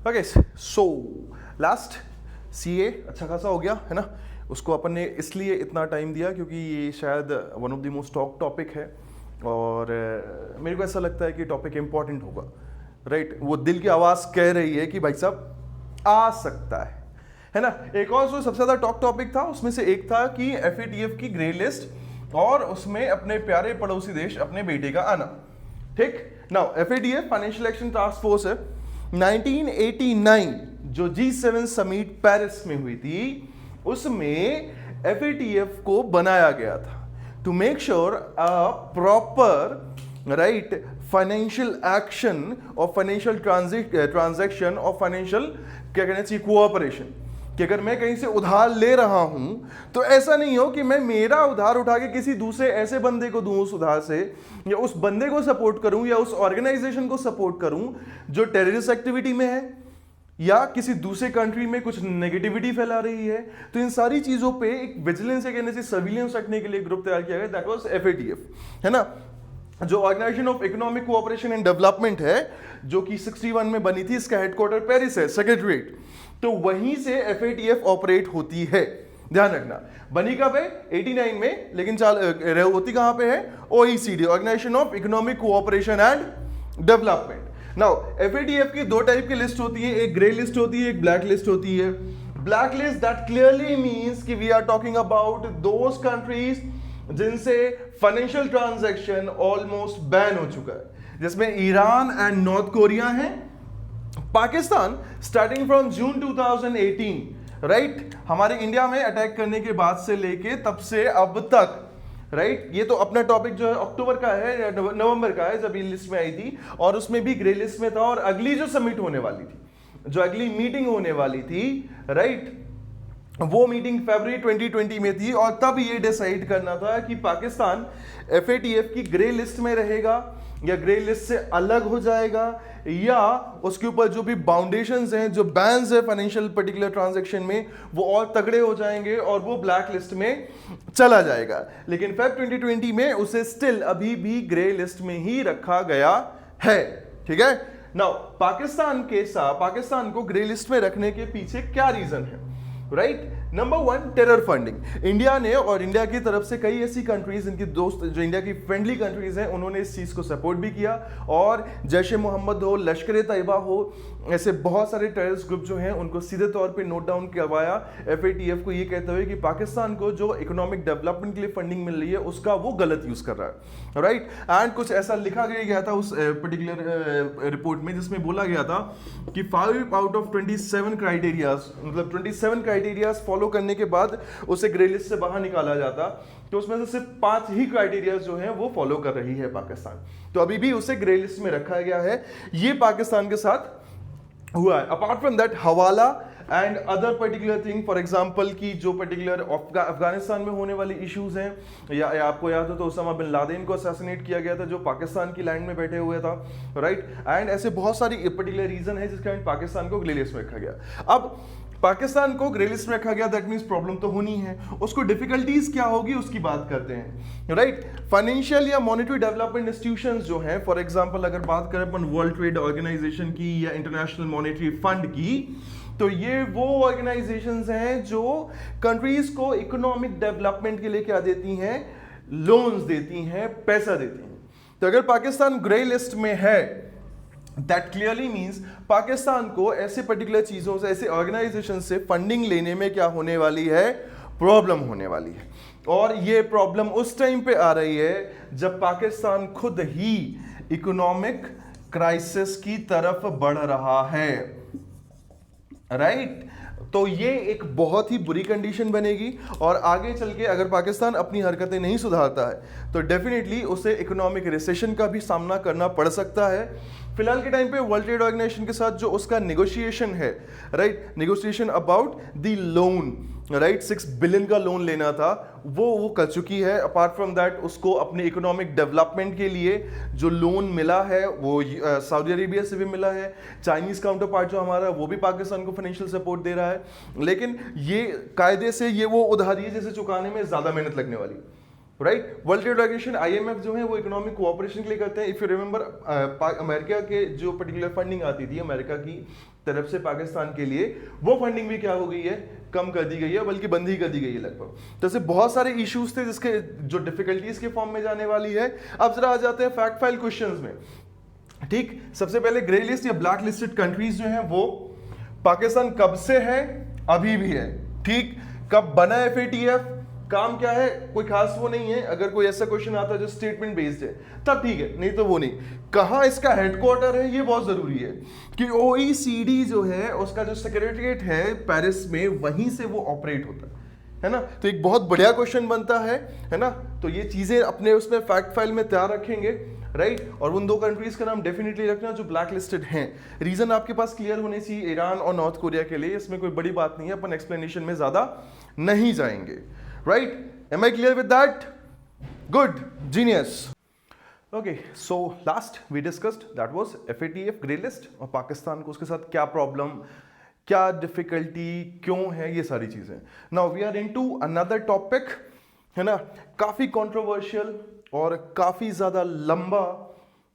Okay, so last CA अच्छा खासा हो गया है ना। उसको अपन ने इसलिए इतना टाइम दिया क्योंकि ये शायद one of the most talk topic है और मेरे को ऐसा लगता है कि टॉपिक इंपॉर्टेंट होगा, राइट। वो दिल की आवाज़ कह रही है कि भाई साहब आ सकता है ना। एक और जो सबसे ज़्यादा टॉक टॉपिक था उसमें से एक था कि FATF की ग्रे लिस्ट और उसमें अपने प्यारे पड़ोसी देश अपने बेटे का आना। ठीक now, FATF financial action task force है। 1989 जो G7 समिट पेरिस में हुई थी उसमें FATF को बनाया गया था to make sure a proper right financial action और फाइनेंशियल ट्रांजैक्शन और फाइनेंशियल क्या कहना चाहिए कोऑपरेशन, कि अगर मैं कहीं से उधार ले रहा हूं तो ऐसा नहीं हो कि मैं मेरा उधार उठा के किसी दूसरे ऐसे बंदे को दूं उस उधार से, या उस बंदे को सपोर्ट करूं या उस ऑर्गेनाइजेशन को सपोर्ट करूं जो टेररिस्ट एक्टिविटी में है या किसी दूसरे कंट्री में कुछ नेगेटिविटी फैला रही है। तो इन सारी चीजों पे एक विजिलेंस या कहने से सर्विलेंस रखने के लिए ग्रुप तैयार किया गया, दैट वाज FATF, है ना। जो organisation of economic cooperation and development है जो कि 61 में बनी थी, इसका हेडक्वार्टर पेरिस है, सेक्रेटरीट, तो वहीं से FATF ऑपरेट होती है। ध्यान रखना, बनी कब है 89 में, लेकिन होती कहां पे है, OECD, organisation of economic cooperation and development. Now FATF की दो टाइप की लिस्ट होती है, एक ग्रे लिस्ट होती है, एक ब्लैक लिस्ट होती है। Black list that clearly means कि we are talking about those countries जिनसे फाइनेंशियल ट्रांजैक्शन ऑलमोस्ट बैन हो चुका है, जिसमें ईरान एंड नॉर्थ कोरिया है। Pakistan starting from June 2018 right, हमारे इंडिया में अटैक करने के बाद से लेके तब से अब तक, राइट। ये तो अपना टॉपिक जो है अक्टूबर का है या नवंबर का है जब ये लिस्ट में आई थी, और उसमें भी ग्रे लिस्ट में था। और अगली जो समिट होने वाली थी, जो अगली मीटिंग होने वाली थी, राइट, वो मीटिंग फरवरी 2020 में थी, और तब ये डिसाइड करना था कि पाकिस्तान FATF की ग्रे लिस्ट में रहेगा या ग्रे लिस्ट से अलग हो जाएगा, या उसके ऊपर जो भी बाउंडेशंस हैं, जो बैन्स है फाइनेंशियल पर्टिकुलर ट्रांजैक्शन में, वो और तगड़े हो जाएंगे और वो ब्लैक लिस्ट में चला जाएगा। लेकिन फेब 2020 में उसे स्टिल अभी भी ग्रे लिस्ट में ही रखा गया है। ठीक है, नाउ पाकिस्तान को ग्रे लिस्ट में रखने के पीछे क्या रीजन है, right. Number 1, terror funding. India ने और इंडिया की तरफ से कई ऐसी कंट्रीज, इनकी दोस्त जो इंडिया की फ्रेंडली कंट्रीज हैं, उन्होंने इस चीज को सपोर्ट भी किया, और जैश ए मोहम्मद हो, लश्कर ए तैयबा हो, ऐसे बहुत सारे टेररिस्ट ग्रुप जो हैं उनको सीधे तौर पे नोट डाउन करवाया FATF को, ये कहते हुए कि पाकिस्तान को जो इकोनॉमिक डेवलपमेंट के लिए फंडिंग मिल रही है उसका वो गलत यूज कर रहा है, राइट। एंड कुछ ऐसा लिखा गया था उस पर्टिकुलर रिपोर्ट में जिसमें बोला गया था कि 5 आउट ऑफ 27 क्राइटेरियाज, मतलब 27 क्राइटेरियाज फॉलो करने के बाद उसे ग्रे लिस्ट से बाहर निकाला जाता, तो उसमें से सिर्फ 5 ही क्राइटेरियाज जो हैं वो फॉलो कर रही है पाकिस्तान, तो अभी भी उसे ग्रे लिस्ट में रखा गया है। ये पाकिस्तान के साथ हुआ है। अपार्ट फ्रॉम दैट, हवाला and other particular thing, for example की जो पर्टिकुलर अफगानिस्तान में होने वाली इश्यूज हैं, या आपको याद हो तो उसामा बिन लादेन को असैसिनेट किया गया था जो पाकिस्तान की लैंड में बैठे हुए था, राइट। एंड ऐसे बहुत सारी पर्टिकुलर रीजन है जिसके कारण पाकिस्तान को ग्रे लिस्ट में रखा गया। अब पाकिस्तान को ग्रे लिस्ट में रखा गया, दैट मींस प्रॉब्लम तो होनी है, उसको डिफिकल्टीज क्या होगी उसकी बात करते हैं, राइट। फाइनेंशियल या मॉनेटरी डेवलपमेंट इंस्टीट्यूशंस जो हैं, फॉर एग्जांपल अगर बात करें अपन वर्ल्ड ट्रेड ऑर्गेनाइजेशन की या इंटरनेशनल मॉनेटरी फंड की, तो ये वो ऑर्गेनाइजेशंस हैं जो कंट्रीज को इकोनॉमिक डेवलपमेंट के लिए क्या देती हैं, लोन्स देती हैं, पैसा देती हैं। तो अगर पाकिस्तान ग्रे लिस्ट में है, दैट क्लियरली मीन्स पाकिस्तान को ऐसे पर्टिकुलर चीजों से, ऐसे ऑर्गेनाइजेशन से फंडिंग लेने में क्या होने वाली है, प्रॉब्लम होने वाली है। और ये प्रॉब्लम उस टाइम पे आ रही है जब पाकिस्तान खुद ही इकोनॉमिक क्राइसिस की तरफ बढ़ रहा है, राइट। तो ये एक बहुत ही बुरी कंडीशन बनेगी, और आगे चल के अगर पाकिस्तान अपनी हरकतें नहीं सुधारता है तो डेफिनेटली उसे इकोनॉमिक रिसेशन का भी सामना करना पड़ सकता है। फिलहाल के टाइम पे वर्ल्ड ट्रेड ऑर्गेनाइजेशन के साथ जो उसका नेगोशिएशन है, right, negotiation about the loan, right, 6 billion का लोन लेना था, वो कर चुकी है। अपार्ट फ्रॉम दैट उसको अपने इकोनॉमिक डेवलपमेंट के लिए जो लोन मिला है वो सऊदी अरेबिया से भी मिला है, चाइनीज काउंटर पार्ट जो हमारा वो भी पाकिस्तान को फाइनेंशियल सपोर्ट दे रहा है, लेकिन ये कायदे से ये वो उधारी है जिसे चुकाने में ज्यादा मेहनत लगने वाली, right. World trade organisation IMF जो है वो इकोनॉमिक कोऑपरेशन के लिए करते हैं। इफ यू रिमेंबर अमेरिका के जो पर्टिकुलर फंडिंग आती थी अमेरिका की तरफ से पाकिस्तान के लिए, वो फंडिंग भी क्या हो गई है, कम कर दी गई है, बल्कि बंद ही कर दी गई है लगभग। तो ऐसे बहुत सारे इश्यूज थे जिसके जो डिफिकल्टीज के फॉर्म में जाने वाली है। अब जरा आ जाते हैं फैक्ट फाइल क्वेश्चंस में। ठीक, सबसे पहले ग्रे लिस्ट या ब्लैक लिस्टेड कंट्रीज जो हैं वो पाकिस्तान कब से है, अभी भी है। ठीक, कब बना FATF, काम क्या है, कोई खास वो नहीं है। अगर कोई ऐसा क्वेश्चन आता है जो स्टेटमेंट बेस्ड है तब ठीक है, नहीं तो वो नहीं। कहां इसका हेडक्वार्टर है, ये बहुत जरूरी है कि OECD जो है उसका जो सेक्रेटरीट है पेरिस में, वहीं से वो ऑपरेट होता है ना। तो एक बहुत बढ़िया क्वेश्चन बनता है ना। तो ये चीजें अपने उसमें फैक्ट फाइल में तैयार रखेंगे, राइट। और उन दो कंट्रीज का नाम डेफिनेटली रखना जो ब्लैक लिस्टेड हैं। रीजन आपके पास क्लियर होने चाहिए ईरान और नॉर्थ कोरिया के लिए, इसमें कोई बड़ी बात नहीं है, अपन एक्सप्लेनेशन में ज्यादा नहीं जाएंगे, right. Am I clear with that? Good, genius. Okay, so last we discussed that was FATF grey list और पाकिस्तान को उसके साथ क्या प्रॉब्लम, क्या डिफिकल्टी, क्यों है, ये सारी चीजें। Now we are into another topic, है ना, काफी कंट्रोवर्शियल और काफी ज्यादा लंबा,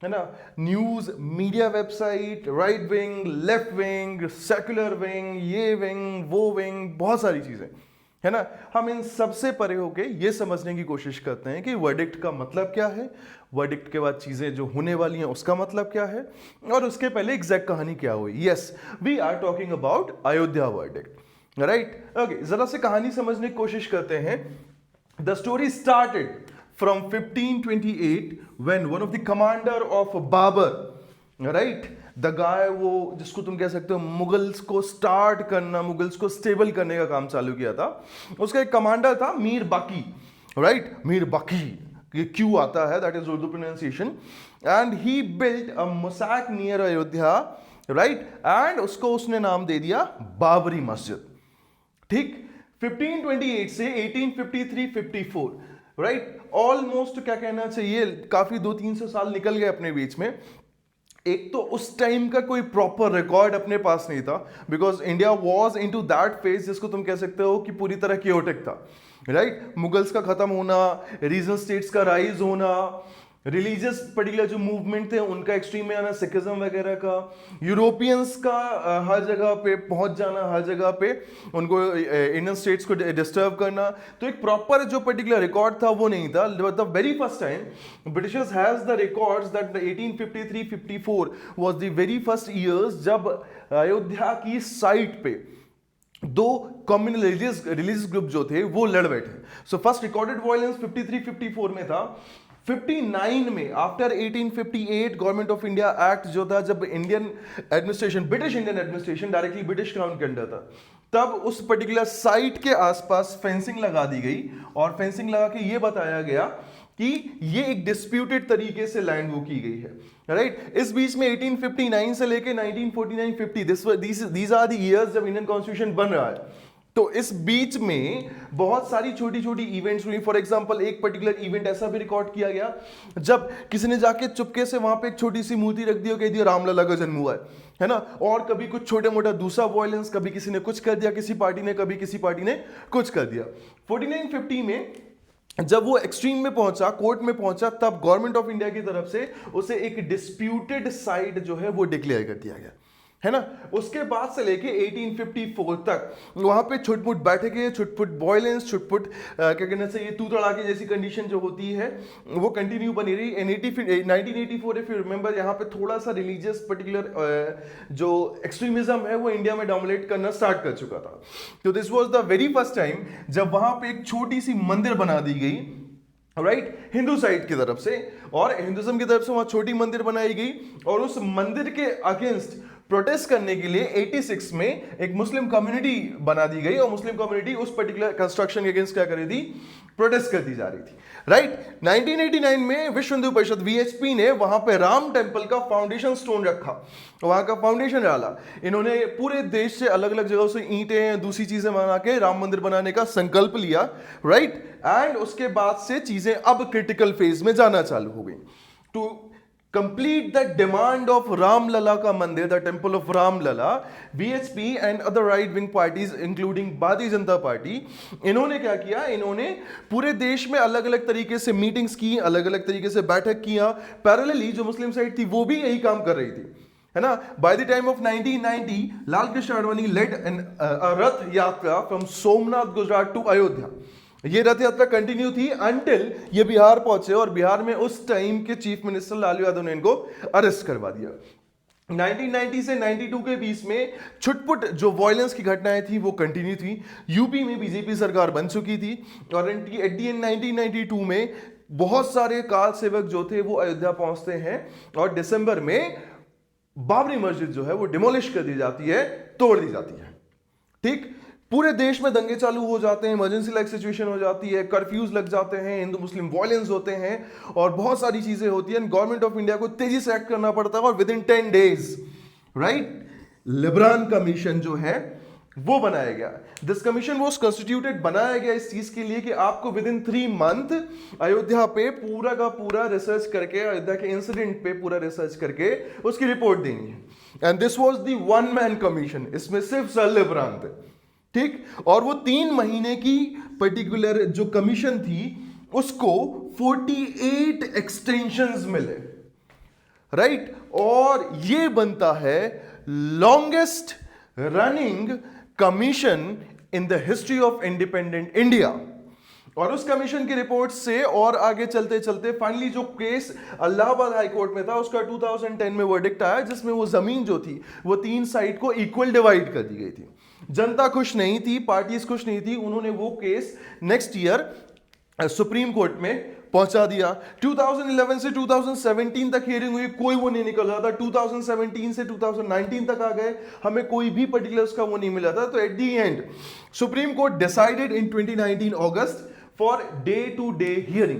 है ना। News media website, right wing, left wing, secular wing, ये विंग, वो विंग, बहुत सारी चीजें, है ना। हम इन सबसे परे होके ये समझने की कोशिश करते हैं कि वर्डिक्ट का मतलब क्या है, वर्डिक्ट के बाद चीजें जो होने वाली हैं उसका मतलब क्या है, और उसके पहले एग्जैक्ट कहानी क्या हुई। Yes, we are talking about Ayodhya verdict, right. Okay, जरा से कहानी समझने की कोशिश करते हैं। The story started from 1528 when one of the commander of Babur, right, the guy वो जिसको तुम कह सकते हो मुगल्स को स्टार्ट करना, मुगल्स को स्टेबल करने का काम चालू किया था, उसका एक कमांडर था मीर बाकी, राइट, मीर बाकी, ये क्यू आता है, that is Urdu pronunciation, and he built a mosaic near Ayodhya, right, and उसको उसने नाम दे दिया बाबरी मस्जिद। ठीक, 1528 से 1853-54, राइट, ऑलमोस्ट क्या कहना चाहिए, काफी 200-300 साल निकल गए अपने बीच में। एक तो उस टाइम का कोई प्रॉपर रिकॉर्ड अपने पास नहीं था, because India was into that phase जिसको तुम कह सकते हो कि पूरी तरह क्योटिक था, राइट। मुगल्स का खत्म होना, रीजनल स्टेट्स का राइज होना, रिलीजियस पर्टिकुलर जो मूवमेंट थे उनका एक्सट्रीम में आना, सिखिज्म वगैरह का, यूरोपियंस का हर जगह पे पहुंच जाना, हर जगह पे उनको इंडियन स्टेट्स को डिस्टर्ब करना, तो एक प्रॉपर जो पर्टिकुलर रिकॉर्ड था वो नहीं था। The very first time Britishers has the records that 1853-54 was the very first years जब अयोध्या की साइट पे दो कम्युनल रिलीजियस ग्रुप जो थे वो लड़ बैठे। सो फर्स्ट रिकॉर्डेड वायलेंस 53-54 में था। 59 में after 1858 government of India act जो था, जब Indian administration, British Indian administration directly British crown के अंडर था, तब उस पर्टिकुलर साइट के आसपास फेंसिंग लगा दी गई और फेंसिंग लगा के ये बताया गया कि ये एक डिस्प्यूटेड तरीके से लैंड वो की गई है, राइट। इस बीच में 1859 से लेके 1949-50 दीज आर द इयर्स जब इंडियन कॉन्स्टिट्यूशन बन रहा है। तो इस बीच में बहुत सारी छोटी छोटी इवेंट्स हुई। फॉर एग्जांपल एक पर्टिकुलर इवेंट ऐसा भी रिकॉर्ड किया गया जब किसी ने जाके चुपके से वहां पे एक छोटी सी मूर्ति रख दी और कह दिया रामलला का जन्म हुआ है ना। और कभी कुछ छोटे मोटा दूसरा वायलेंस, कभी किसी ने कुछ कर दिया किसी पार्टी ने, कभी किसी पार्टी ने कुछ कर दिया। 4950 में जब वो एक्सट्रीम में पहुंचा, कोर्ट में पहुंचा, तब गवर्नमेंट ऑफ इंडिया की तरफ से उसे एक डिस्प्यूटेड साइट जो है वो डिक्लेयर कर दिया गया, है ना। उसके बाद से लेके 1854 तक वहां पे छुटपुट बैठकें, छुटपुट वायलेंस, छुटपुट क्या कहना चाहिए तू तड़ाके जैसी कंडीशन जो होती है वो कंटिन्यू बनी रही। 1984 इफ यू रिमेंबर, यहाँ पे थोड़ा सा रिलीजियस पर्टिकुलर जो एक्सट्रीमिज्म है वो इंडिया में डोमिनेट करना स्टार्ट कर चुका था। तो this was the very first time जब वहां पे एक छोटी सी मंदिर बना दी गई, राइट, हिंदू साइड की तरफ से, और हिंदुज्म की तरफ से वहां छोटी मंदिर बनाई गई और उस मंदिर के अगेंस्ट प्रोटेस्ट करने के लिए 86 में एक मुस्लिम कम्युनिटी बना दी गई और मुस्लिम कम्युनिटी उस पर्टिकुलर कंस्ट्रक्शन के अगेंस्ट क्या कर रही थी, प्रोटेस्ट करती जा रही थी, राइट। 1989 में विश्व हिंदू परिषद VHP ने वहां पे राम टेम्पल का फाउंडेशन स्टोन रखा, वहां का फाउंडेशन डाला। इन्होंने पूरे देश से अलग अलग जगहों से ईंटें दूसरी चीजें बना के राम मंदिर बनाने का संकल्प लिया, राइट। एंड उसके बाद से चीजें अब क्रिटिकल फेज में जाना चालू हो गई। To complete the demand of Ram Lala का मंदिर, the temple of Ram Lala, VHP and other right wing parties including Bharatiya Janata party, इन्होंने क्या किया, इन्होंने पूरे देश में अलग अलग तरीके से मीटिंग्स की, अलग अलग तरीके से बैठक किया। पैरेलली जो मुस्लिम साइड थी वो भी यही काम कर रही थी, है ना। By the time of 1990 Lal Krishna Advani led an rath yatra from Somnath Gujarat to Ayodhya. ये रथ यात्रा कंटिन्यू थी अंटिल ये बिहार पहुंचे और बिहार में उस टाइम के चीफ मिनिस्टर लालू यादव ने इनको अरेस्ट करवा दिया। 1990 से 92 के बीच में छुटपुट जो वायलेंस की घटनाएं थी वो कंटिन्यू थी। यूपी में बीजेपी सरकार बन चुकी थी और एट दी एंड 1992 में बहुत सारे कार सेवक जो थे वो अयोध्या पहुंचते हैं और दिसंबर में बाबरी मस्जिद जो है वो डिमोलिश कर दी जाती है, तोड़ दी जाती है। ठीक, पूरे देश में दंगे चालू हो जाते हैं, इमरजेंसी लाइक सिचुएशन हो जाती है, कर्फ्यूज लग जाते हैं, हिंदू मुस्लिम वायलेंस होते हैं और बहुत सारी चीजें होती हैं। गवर्नमेंट ऑफ इंडिया को तेजी से एक्ट करना पड़ता है और with in 10 days right Libran commission जो है वो बनाया गया। दिस कमीशन वाज कंस्टिट्यूटेड, बनाया गया इस चीज के लिए कि आपको विद इन 3 मंथ अयोध्या पे पूरा का पूरा रिसर्च करके, अयोध्या के इंसिडेंट पे पूरा रिसर्च करके उसकी रिपोर्ट देनी है। And this was the one man commission, इसमें सिर्फ सर लिब्रान थे। ठीक, और वो 3 महीने की पर्टिकुलर जो कमीशन थी उसको 48 एक्सटेंशंस मिले, राइट और ये बनता है longest running commission in the history of independent India. और उस कमीशन की रिपोर्ट से और आगे चलते चलते फाइनली जो केस इलाहाबाद हाई कोर्ट में था उसका 2010 में वर्डिक्ट आया, जिसमें वो जमीन जो थी वो 3 साइड को इक्वल डिवाइड कर दी गई थी। जनता खुश नहीं थी, पार्टीज खुश नहीं थी, उन्होंने वो case next year supreme court में पहुंचा दिया। 2011 से 2017 तक हियरिंग हुई, कोई वो नहीं निकल रहा था। 2017 से 2019 तक आ गए, हमें कोई भी पर्टिकुलर उसका वो नहीं मिला था। तो at the end Supreme Court decided in 2019 August for day to day hearing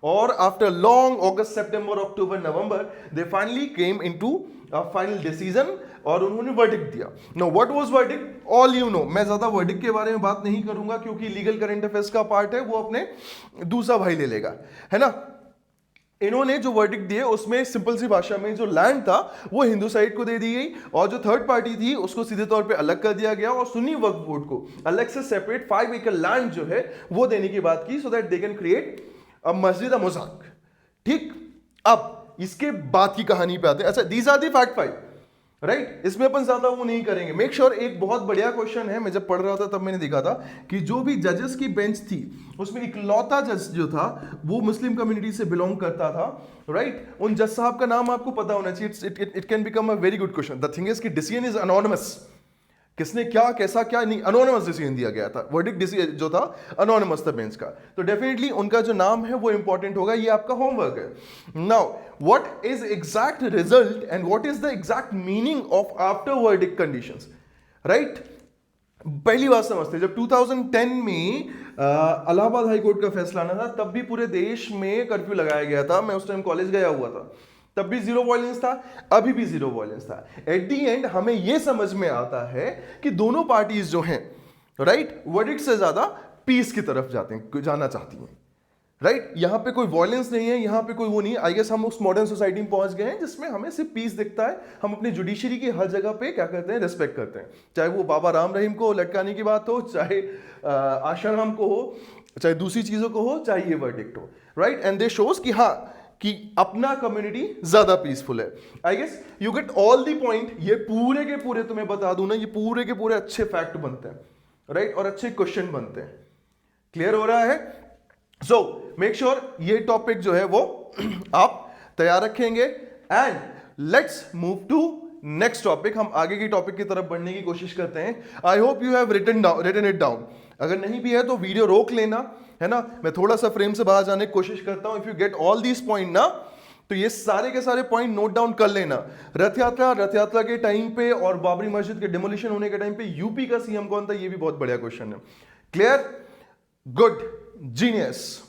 और after long August September October November they finally came into a final decision और उन्होंने वर्डिक्ट दिया। Now what was verdict, all you know. मैं ज्यादा verdict के बारे में बात नहीं करूंगा क्योंकि लीगल करंट अफेयर्स का पार्ट है, वो अपने दूसरा भाई ले लेगा, है ना। इन्होंने जो वर्डिक्ट दिए उसमें सिंपल सी भाषा में जो लैंड था वो हिंदू साइड को दे दी गई और जो थर्ड पार्टी थी उसको सीधे तौर पे अलग कर दिया गया और सुन्नी वक्फ बोर्ड को अलग से सेपरेट 5 एकड़ लैंड जो है वो देने की बात की, so that they can create a मस्जिद अ मुज़ाक। ठीक, अब इसके बाद की कहानी पे आते हैं। अच्छा, these are the fact 5, right. इसमें अपन ज्यादा वो नहीं करेंगे। मेक श्योर एक बहुत बढ़िया क्वेश्चन है, मैं जब पढ़ रहा था तब मैंने देखा था कि जो भी जजेस की बेंच थी उसमें इकलौता जज जो था वो मुस्लिम कम्युनिटी से बिलोंग करता था, राइट। उन जज साहब का नाम आपको पता होना चाहिए। It can become a very good question. The thing is कि डिसीजन इज अनोनिमस, किसने क्या कैसा क्या नहीं, अनोनिमस डिसीजन दिया गया था। वर्डिक्ट डिसीजन जो था अनोनिमस था बेंच का, तो डेफिनेटली उनका जो नाम है वो इंपॉर्टेंट होगा, ये आपका होमवर्क है। Now what is exact result and what is the exact meaning of after verdict conditions, right. पहली बात समझते हैं, जब 2010 में इलाहाबाद हाई कोर्ट का फैसला आना था तब भी पूरे देश में कर्फ्यू लगाया गया था। मैं उस टाइम कॉलेज गया हुआ था, तब भी जीरो वायलेंस था, अभी भी जीरो वायलेंस था। एट दी एंड हमें यह समझ में आता है कि दोनों पार्टीज जो हैं, राइट, वर्डिक्ट से ज्यादा पीस की तरफ जाना चाहती हैं, राइट। यहां पे कोई वायलेंस नहीं है, यहां पे कोई वो नहीं है। आई गेस हम उस मॉडर्न सोसाइटी में पहुंच गए हैं जिसमें हमें सिर्फ पीस दिखता है। हम अपनी जुडिशरी की हर जगह पे क्या करते हैं, रिस्पेक्ट करते हैं। चाहे वो बाबा राम रहीम को लटकाने की बात हो, चाहे आशाराम को हो, चाहे दूसरी चीजों को हो, चाहे ये वर्डिक्ट हो, राइट। एंड दे शोज कि हाँ कि अपना कम्युनिटी ज्यादा पीसफुल है। I guess you get all the point. ये पूरे के पूरे तुम्हें बता दूं ना, ये पूरे के पूरे अच्छे फैक्ट बनते हैं, राइट, और अच्छे क्वेश्चन बनते हैं। क्लियर हो रहा है? सो मेक श्योर ये टॉपिक जो है वो आप तैयार रखेंगे and let's move to next topic. हम आगे की टॉपिक की तरफ बढ़ने की कोशिश करते हैं। I hope you have written it down. अगर नहीं भी है तो वीडियो रोक लेना, है ना। मैं थोड़ा सा फ्रेम से बाहर जाने की कोशिश करता हूं। If you get all these point ना, तो ये सारे के सारे पॉइंट नोट डाउन कर लेना। रथ यात्रा के टाइम पे और बाबरी मस्जिद के डिमोलिशन होने के टाइम पे यूपी का सीएम कौन था, ये भी बहुत बढ़िया क्वेश्चन है। क्लियर? Good, genius.